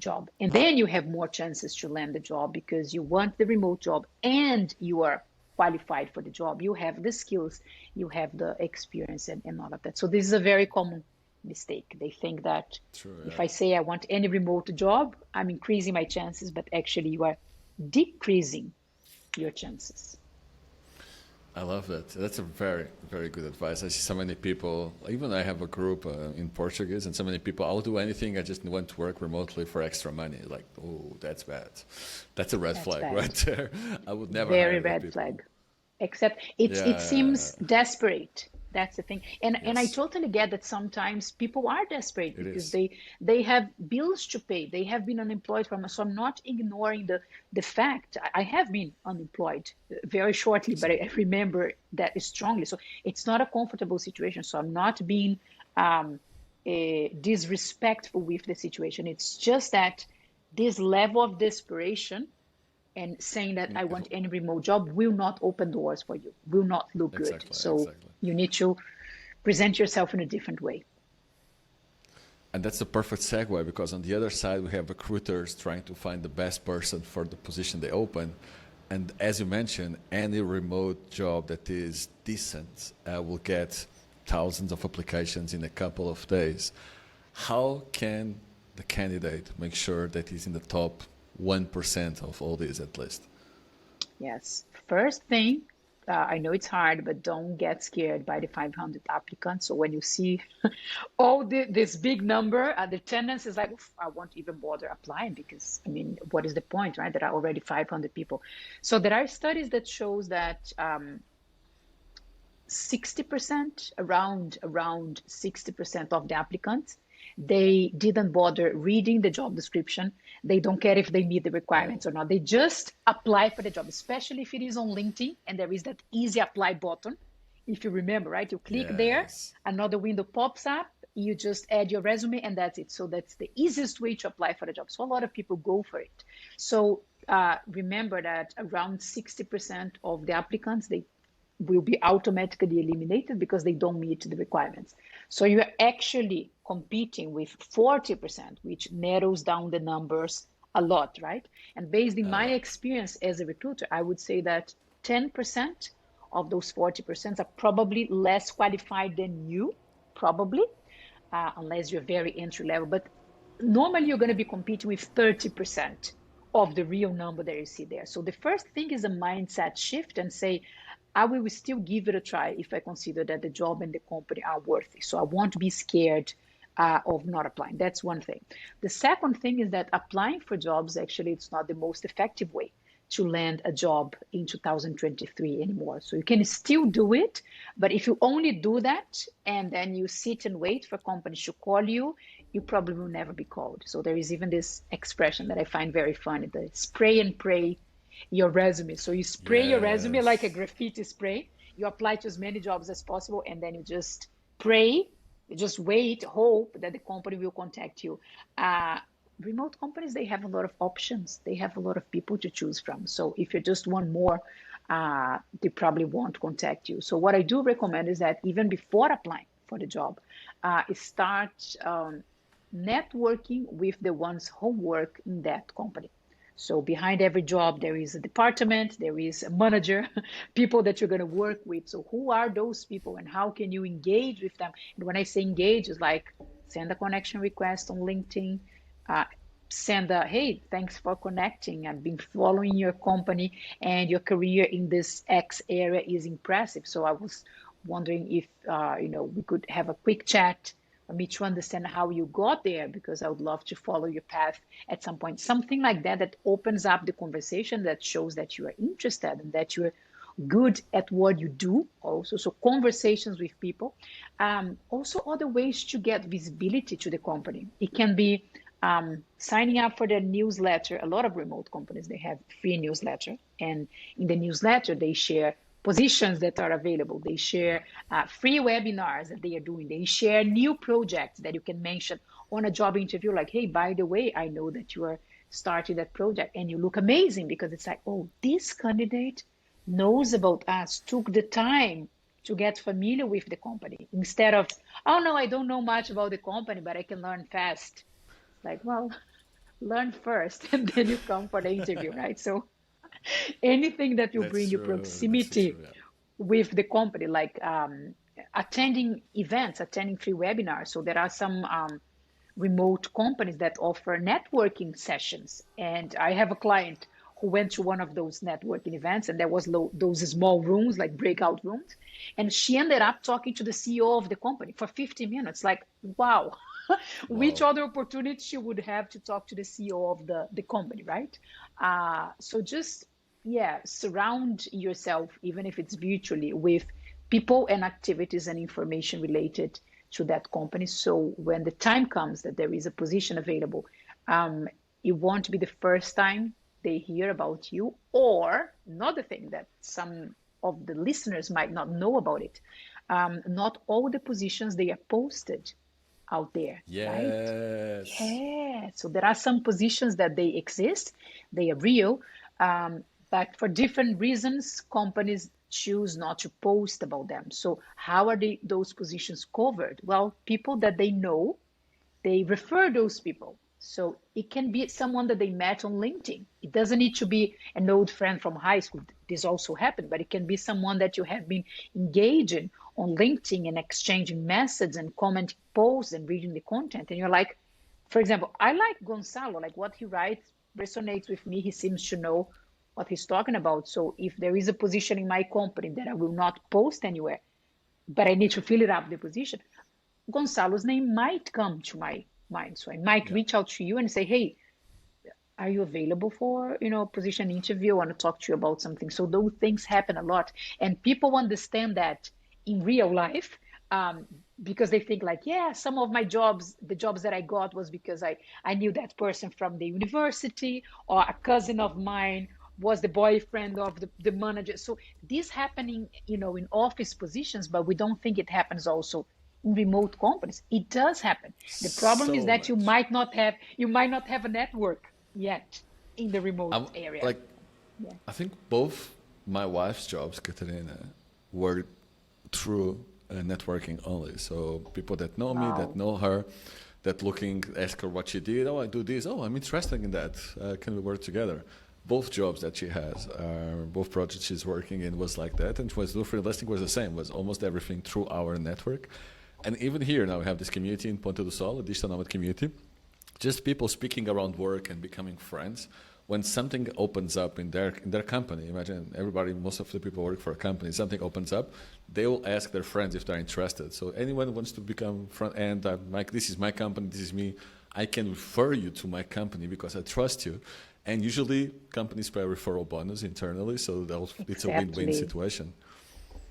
job? And then you have more chances to land the job because you want the remote job and you are qualified for the job. You have the skills, you have the experience, and all of that. So this is a very common mistake. They think that True, if yeah. I say I want any remote job, I'm increasing my chances, but actually you are decreasing your chances. I love that. That's a very, very good advice. I see so many people, even I have a group in Portuguese, and so many people, I'll do anything, I just want to work remotely for extra money. Like, oh, that's bad. That's a red That's flag bad. right there. I would never Very hire that red people. flag. Except it Yeah, seems desperate. That's the thing. And I yes, totally get that sometimes people are desperate it because is. they have bills to pay. They have been unemployed from, so I'm not ignoring the fact. I have been unemployed very shortly, but Same. I remember that strongly. So it's not a comfortable situation. So I'm not being um, disrespectful with the situation. It's just that this level of desperation and saying that I want any remote job will not open doors for you, will not look good. Exactly, So exactly. you need to present yourself in a different way. And that's a perfect segue because on the other side, we have recruiters trying to find the best person for the position they open. And as you mentioned, any remote job that is decent will get thousands of applications in a couple of days. How can the candidate make sure that he's in the top 1% of all these at least? Yes. First thing, I know it's hard, but don't get scared by the 500 applicants. So when you see this big number, the tendency is like, "Oof, I won't even bother applying because, I mean, what is the point, right? There are already 500 people." So there are studies that shows that 60%, around 60% of the applicants, they didn't bother reading the job description. They don't care if they meet the Wow. requirements or not. They just apply for the job, especially if it is on LinkedIn and there is that easy apply button. If you remember, right? You click there, Yes. another window pops up, you just add your resume and that's it. So that's the easiest way to apply for the job. So a lot of people go for it. So remember that around 60% of the applicants, they will be automatically eliminated because they don't meet the requirements. So you're actually competing with 40%, which narrows down the numbers a lot, right? And based in A my lot. experience as a recruiter, I would say that 10% of those 40% are probably less qualified than you, probably, unless you're very entry level. But normally you're going to be competing with 30% of the real number that you see there. So the first thing is a mindset shift and say, I will still give it a try if I consider that the job and the company are worthy. So I won't be scared of not applying. That's one thing. The second thing is that applying for jobs, actually, it's not the most effective way to land a job in 2023 anymore. So you can still do it, but if you only do that and then you sit and wait for companies to call you, you probably will never be called. So there is even this expression that I find very funny, the spray and pray your resume. So you spray your resume like a Yes. graffiti spray. You apply to as many jobs as possible, and then you just pray, you just wait, hope that the company will contact you. Uh, Remote companies, they have a lot of options. They have a lot of people to choose from. So if you just want more, they probably won't contact you. So what I do recommend is that even before applying for the job, start networking with the ones who work in that company. So behind every job, there is a department, there is a manager, people that you're going to work with. So who are those people and how can you engage with them? And when I say engage, it's like send a connection request on LinkedIn, uh, send a, hey, thanks for connecting. I've been following your company and your career in this X area is impressive. So I was wondering if, we could have a quick chat for me to understand how you got there because I would love to follow your path at some point. Something like that that opens up the conversation that shows that you are interested and that you're good at what you do also. So conversations with people. Also other ways to get visibility to the company. It can be signing up for their newsletter. A lot of remote companies, they have free newsletter. And in the newsletter, they share positions that are available. They share free webinars that they are doing. They share new projects that you can mention on a job interview, like, hey, by the way, I know that you are starting that project and you look amazing, because it's like, oh, this candidate knows about us, took the time to get familiar with the company, instead of, oh no, I don't know much about the company, but I can learn fast. It's like, well, learn first and then you come for the interview, right? So anything that will That's bring you true. That's so true. proximity Yeah. with the company, like attending events, attending free webinars. So there are some remote companies that offer networking sessions. And I have a client who went to one of those networking events, and there was those small rooms, like breakout rooms. And she ended up talking to the CEO of the company for 50 minutes. Like, wow, which Wow. other opportunity she would have to talk to the CEO of the company, right? So just, yeah, surround yourself, even if it's virtually, with people and activities and information related to that company. So when the time comes that there is a position available, um, it won't be the first time they hear about you. Or another thing that some of the listeners might not know about it, not all the positions they are posted out there, right? Yes. Yeah. So there are some positions that they exist, they are real, but for different reasons, companies choose not to post about them. So how are those positions covered? Well, people that they know, they refer those people. So it can be someone that they met on LinkedIn. It doesn't need to be an old friend from high school. This also happened, but it can be someone that you have been engaging on LinkedIn and exchanging messages and commenting posts and reading the content. And you're like, for example, I like Gonzalo, like what he writes resonates with me. He seems to know what he's talking about. So if there is a position in my company that I will not post anywhere, but I need to fill it up the position, Gonzalo's name might come to my mind. So I might Yeah. reach out to you and say, hey, are you available for, position interview? I want to talk to you about something. So those things happen a lot. And people understand that in real life, um, because they think like, yeah, some of my jobs, the jobs that I got was because I knew that person from the university, or a cousin of mine was the boyfriend of the manager. So this happening, in office positions, but we don't think it happens also in remote companies. It does happen. The problem is So that you much. might not have a network yet in the remote I'm area. like, Yeah. I think both my wife's jobs, Katerina, were through networking only. So people that know me, that Wow. know her, that looking, ask her what she did. Oh, I do this. Oh, I'm interested in that. Can we work together? Both jobs that she has, both projects she's working in was like that. And was do freelancing was the same. Was almost everything through our network. And even here now we have this community in Ponte do Sol, a digital nomad community, just people speaking around work and becoming friends. When something opens up in their company, imagine everybody, most of the people work for a company. Something opens up, they will ask their friends if they're interested. So anyone who wants to become front end, Mike, this is my company, this is me. I can refer you to my company because I trust you. And usually companies pay a referral bonus internally, so it's a win-win Exactly. situation.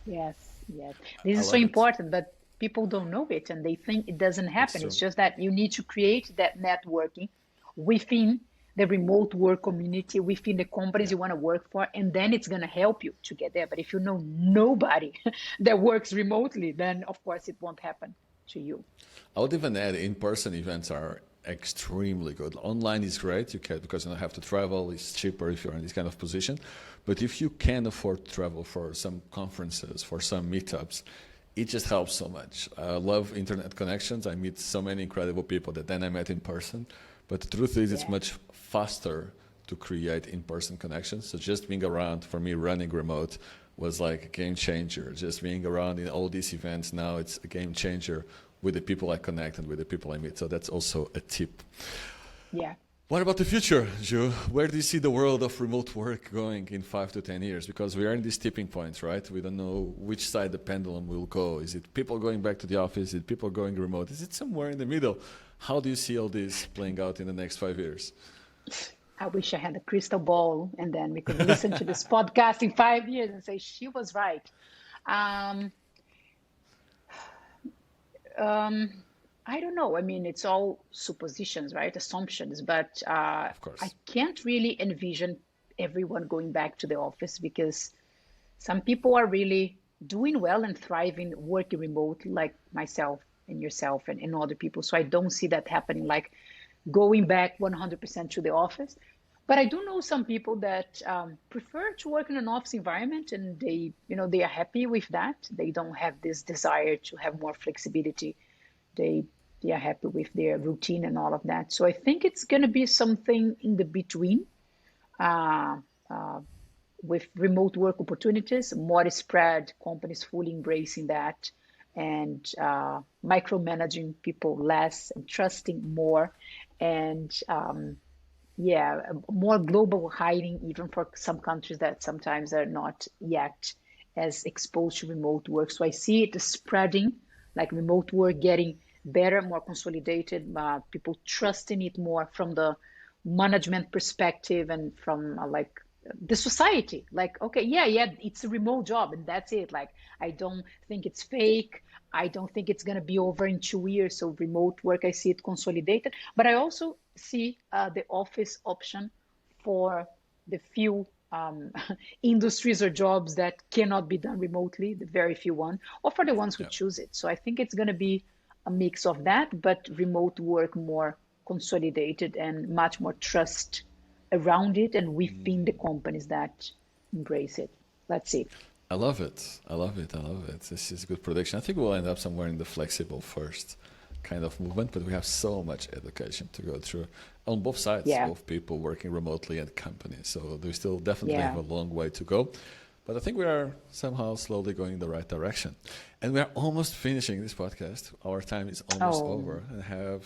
Yes. Yes. This I is so love it. important, but people don't know it and they think it doesn't It's happen. It's true. just that you need to create that networking within the remote work community, within the companies Yeah. you want to work for, and then it's going to help you to get there. But if you know nobody that works remotely, then of course it won't happen to you. I would even add in-person events are extremely good. Online is great, you can because you don't have to travel. It's cheaper if you're in this kind of position. But if you can afford to travel for some conferences, for some meetups, it just helps so much. I love internet connections. I meet so many incredible people that then I met in person. But the truth is, it's Yeah. much faster to create in-person connections. So just being around, for me, running remote was like a game changer. Just being around in all these events now, it's a game changer with the people I connect and with the people I meet. So that's also a tip. Yeah. What about the future, Ju? Where do you see the world of remote work going in 5 to 10 years? Because we are in these tipping points, right? We don't know which side the pendulum will go. Is it people going back to the office? Is it people going remote? Is it somewhere in the middle? How do you see all this playing out in the next 5 years? I wish I had a crystal ball and then we could listen to this podcast in 5 years and say she was right. Um, I don't know. I mean, it's all suppositions, right? Assumptions, but Of I course. can't really envision everyone going back to the office because, Some people are really doing well and thriving working remote, like myself and yourself and other people. So I don't see that happening, like going back 100% to the office. But I do know some people that prefer to work in an office environment, and they are happy with that. They don't have this desire to have more flexibility. They they are happy with their routine and all of that. So I think it's going to be something in the between, uh, uh, with remote work opportunities, more spread, companies fully embracing that, and micromanaging people less and trusting more, and yeah, more global hiring, even for some countries that sometimes are not yet as exposed to remote work. So I see it spreading, like remote work getting better, more consolidated, people trusting it more from the management perspective and from like the society. Like, okay, yeah, yeah, it's a remote job and that's it. Like, I don't think it's fake. I don't think it's going to be over in 2 years. So remote work, I see it consolidated. But I also see the office option for the few industries or jobs that cannot be done remotely, the very few one, or for the ones who Yeah. choose it. So I think it's going to be a mix of that, but remote work more consolidated and much more trust around it and within the companies that embrace it. Let's see. I love it. I love it. I love it. This is a good prediction. I think we'll end up somewhere in the flexible first kind of movement, but we have so much education to go through on both sides, Yeah, both people working remotely and companies. So we still definitely have yeah. a long way to go. But I think we are somehow slowly going in the right direction. And we are almost finishing this podcast. Our time is almost Oh, over. And I have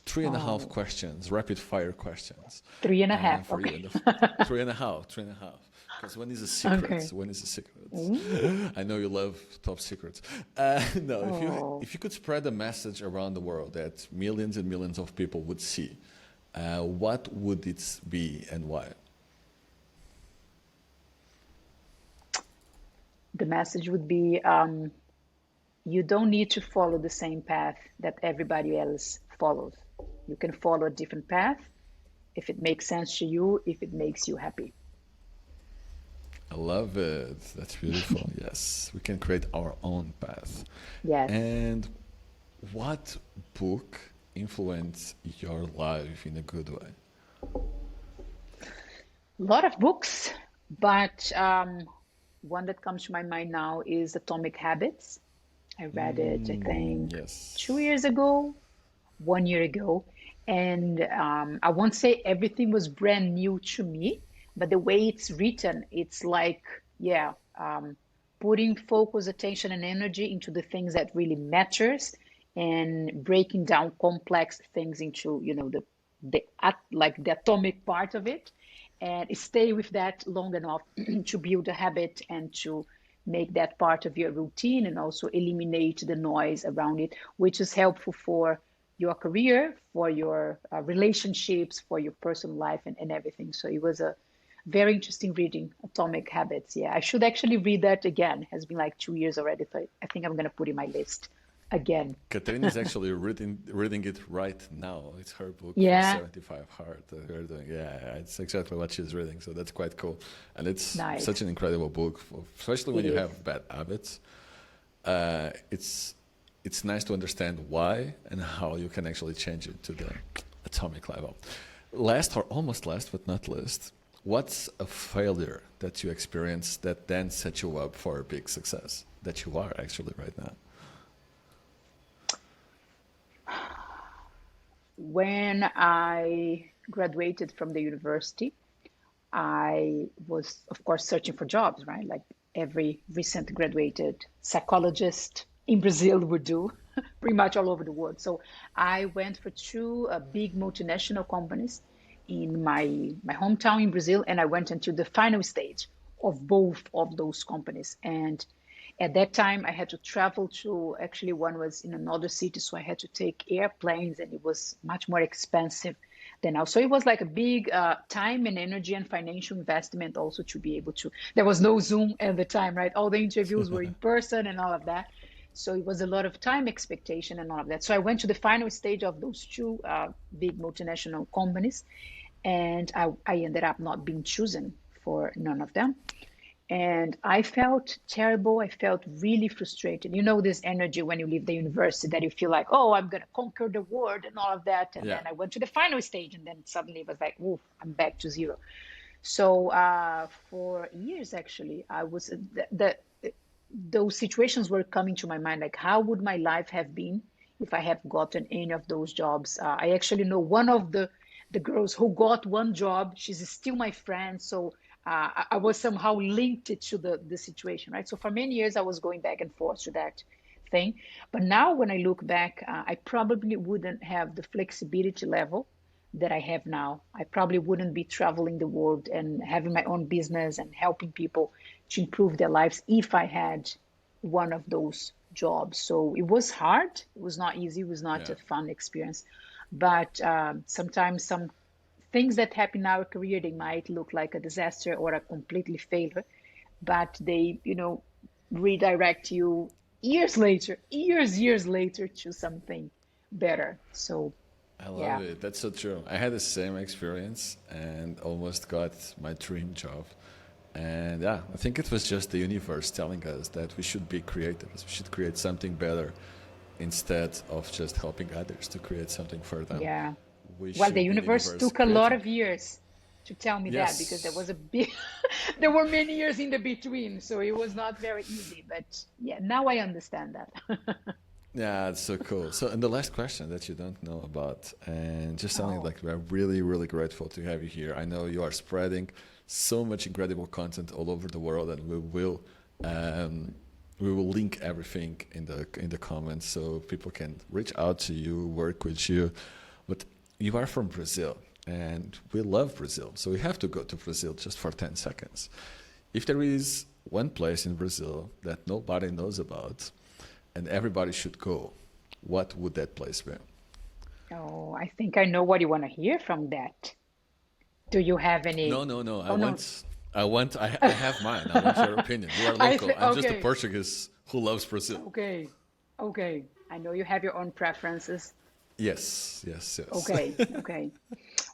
three and a half oh, questions, rapid fire questions three and a half. for you. Okay. Three and a half, three and a half. Because when is a secret? Okay. When is a secret? Ooh. I know you love top secrets. No, Oh, if you could spread a message around the world that millions and millions of people would see, what would it be and why? the message would be you don't need to follow the same path that everybody else follows. You can follow a different path if it makes sense to you, if it makes you happy. I love it. That's beautiful. Yes, we can create our own path. Yes. And what book influenced your life in a good way? A lot of books, but one that comes to my mind now is Atomic Habits. I read it, I think, two Yes. years ago, 1 year ago. And I won't say everything was brand new to me, but the way it's written, it's like, yeah, putting focus, attention, and energy into the things that really matters and breaking down complex things into, like the atomic part of it, and stay with that long enough to build a habit and to make that part of your routine and also eliminate the noise around it, which is helpful for your career, for your relationships, for your personal life, and everything. So it was a very interesting reading, Atomic Habits. Yeah, I should actually read that again. It has been like 2 years already. So I think I'm going to put in my list again. Catherine is actually reading it right now. It's her book for Yeah, 75 Hard that we're doing. Yeah, it's exactly what she's reading. So that's quite cool. And it's such nice. an incredible book, especially when It you is. have bad habits. It's nice to understand why and how you can actually change it to the atomic level. Last or almost last but not least, what's a failure that you experienced that then set you up for a big success that you are actually right now? When I graduated from the university, I was, of course, searching for jobs, right? Like every recent graduated psychologist in Brazil would do, pretty much all over the world. So I went for two big multinational companies in my hometown in Brazil, and I went into the final stage of both of those companies. And at that time, I had to travel to, actually, one was in another city, so I had to take airplanes, and it was much more expensive than now. So it was like a big time and energy and financial investment also to be able to. There was no Zoom at the time, right? All the interviews were in person and all of that. So it was a lot of time expectation and all of that. So I went to the final stage of those two big multinational companies, and I ended up not being chosen for none of them. And I felt terrible. I felt really frustrated. You know, this energy when you leave the university that you feel like, oh, I'm going to conquer the world and all of that. And Yeah. then I went to the final stage, and then suddenly it was like, ooh, I'm back to zero. So for years, actually, I was those situations were coming to my mind. Like, how would my life have been if I have gotten any of those jobs? I actually know one of the girls who got one job. She's still my friend. So I was somehow linked it to the situation, right? So for many years, I was going back and forth to that thing. But now, when I look back, I probably wouldn't have the flexibility level that I have now. I probably wouldn't be traveling the world and having my own business and helping people to improve their lives if I had one of those jobs. So it was hard. It was not easy. It was not Yeah. a fun experience. But sometimes some things that happen in our career, they might look like a disaster or a completely failure, but they, redirect you years later to something better. So I love yeah. it. That's so true. I had the same experience and almost got my dream job. And yeah, I think it was just the universe telling us that we should be creative. We should create something better instead of just helping others to create something for them. Yeah. We Well, the should be the universe universe took a lot creating. of years to tell me that because there Yes. was a big, there were many years in the between. So it was not very easy. But yeah, now I understand that. Yeah, it's so cool. So, and the last question that you don't know about, and just something Oh, like we're really, really grateful to have you here. I know you are spreading so much incredible content all over the world, and um, we will link everything in the comments so people can reach out to you, work with you. But you are from Brazil, and we love Brazil, so we have to go to Brazil just for 10 seconds. If there is one place in Brazil that nobody knows about and everybody should go, what would that place be? oh, I think I know what you want to hear from that. Do you have No, any? no, no. Oh, no. I have mine. I want your opinion. You are local. I'm just a Okay, Portuguese who loves Brazil. okay, okay. I know you have your own preferences. Yes, yes, yes. Okay, okay.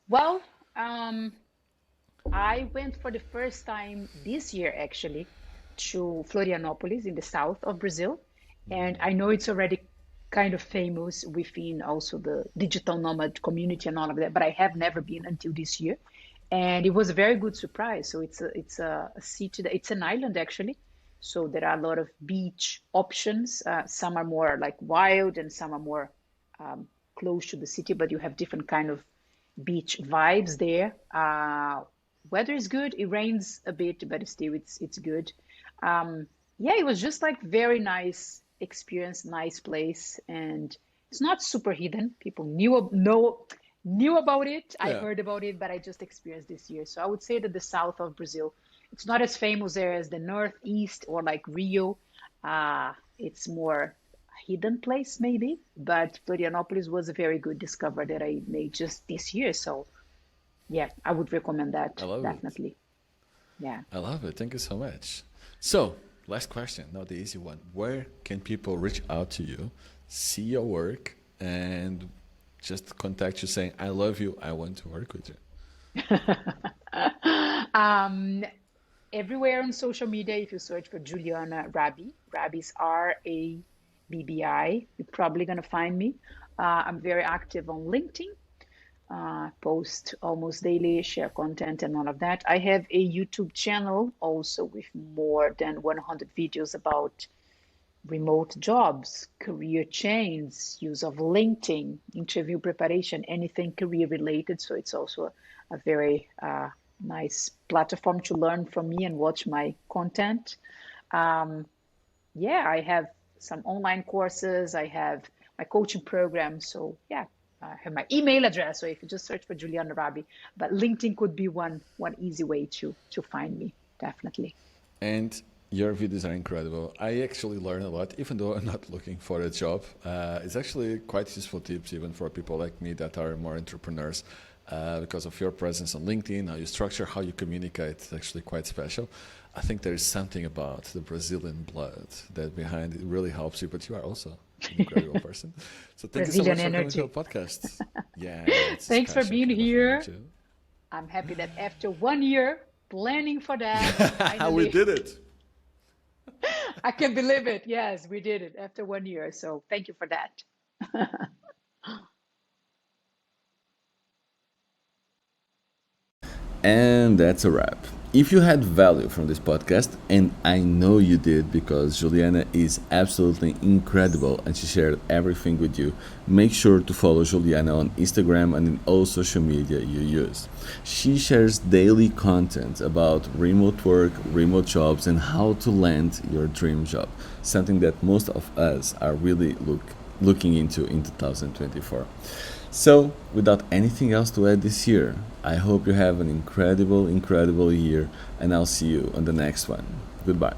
Well, um, I went for the first time this year actually to Florianopolis in the south of Brazil. And I know it's already kind of famous within also the digital nomad community and all of that, but I have never been until this year. And it was a very good surprise. So it's a city that it's an island actually. So there are a lot of beach options. Some are more like wild and some are more close to the city, but you have different kind of beach vibes there. Weather is good. It rains a bit, but still it's good. Yeah, it was just like very nice experience, nice place, and it's not super hidden. People knew about it. I Yeah. heard about it, but I just experienced this year. So I would say that the south of Brazil, it's not as famous there as the northeast or like Rio. It's more hidden place maybe, but Florianopolis was a very good discovery that I made just this year. So yeah, I would recommend I that love it. definitely. Yeah. I love it. Thank you so much. So, last question, not the easy one. Where can people reach out to you, see your work, and just contact you saying, I love you, I want to work with you? Um, everywhere on social media, if you search for Juliana Rabbi, Rabbi's Rabbi, you're probably gonna find me. I'm very active on LinkedIn, post almost daily, share content and all of that. I have a YouTube channel also with more than 100 videos about remote jobs, career change, use of LinkedIn, interview preparation, anything career related. So it's also a very nice platform to learn from me and watch my content. Um, yeah, I have some online courses. I have my coaching program. So yeah, I have my email address. So if you just search for Juliana Rabbi, but LinkedIn could be one easy way to find me, definitely. And your videos are incredible. I actually learn a lot, even though I'm not looking for a job. It's actually quite useful tips, even for people like me that are more entrepreneurs. Because of your presence on LinkedIn, how you structure, how you communicate, it's actually quite special. I think there is something about the Brazilian blood that behind it really helps you, but you are also an incredible person. So thank you so Brazilian much for coming to our energy. podcast. Yeah, it's a Thanks for special being kind of here. energy. I'm happy that after 1 year planning for that, and We finally, did it. I can believe it. Yes, we did it after 1 year. So thank you for that. And that's a wrap. If you had value from this podcast, and I know you did because Juliana is absolutely incredible and she shared everything with you, make sure to follow Juliana on Instagram and in all social media you use. She shares daily content about remote work, remote jobs, and how to land your dream job, something that most of us are really looking into in 2024. So, without anything else to add this year, I hope you have an incredible, incredible year, and I'll see you on the next one. Goodbye.